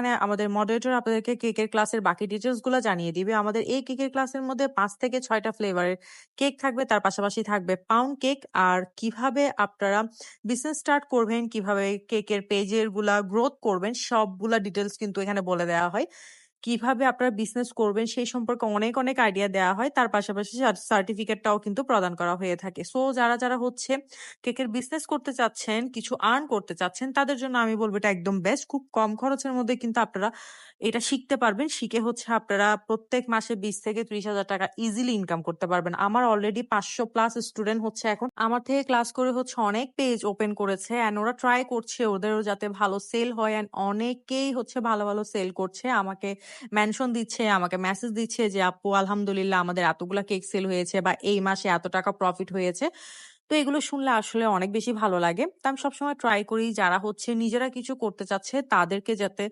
এখানে আমাদের মডারেটর আপনাদেরকে কেকের ক্লাসের বাকি ডিটেইলস গুলা জানিয়ে দিবে। আমাদের এই কেকের ক্লাসের মধ্যে ৫ থেকে ৬ টা ফ্লেভারের কেক থাকবে। তার পাশাপাশি থাকবে পাউন্ড কেক। আর কিভাবে আপনারা বিজনেস স্টার্ট করবেন, কিভাবে কেকের পেজের গুলা গ্রোথ করবেন সবগুলা ডিটেইলস কিন্তু এখানে বলে দেওয়া হয়। কিভাবে আপনারা বিজনেস করবেন সেই সম্পর্কে অনেক আইডিয়া দেওয়া হয়। তার পাশাপাশি সার্টিফিকেটটাও কিন্তু প্রদান করা হয়ে থাকে। সো যারা হচ্ছে কেকের বিজনেস করতে চাচ্ছেন, কিছু আর্ন করতে চাচ্ছেন, তাদের জন্য আমি বলব এটা একদম বেস্ট। খুব কম খরচের মধ্যে কিন্তু আপনারা এটা শিখতে পারবেন। শিখে হচ্ছে আপনারা প্রত্যেক মাসে ২০ থেকে ৩০,০০০ টাকা ইজিলি ইনকাম করতে পারবেন। আমার অলরেডি ৫০০ প্লাস স্টুডেন্ট হচ্ছে এখন আমার থেকে ক্লাস করে হচ্ছে অনেক পেজ ওপেন করেছে অ্যান্ড ওরা ট্রাই করছে ওদেরও যাতে ভালো সেল হয় অ্যান্ড অনেকেই হচ্ছে ভালো সেল করছে। আমাকে মেনশন দিচ্ছে, আমাকে মেসেজ দিচ্ছে যে আপু আলহামদুলিল্লাহ আমাদের এতগুলা কেক সেল হয়েছে বা এই মাসে এত টাকা প্রফিট হয়েছে। তো এগুলো শুনলে আসলে অনেক বেশি ভালো লাগে। তো আমি সবসময় ট্রাই করি যারা হচ্ছে নিজেরা কিছু করতে চাচ্ছে তাদেরকে যাতে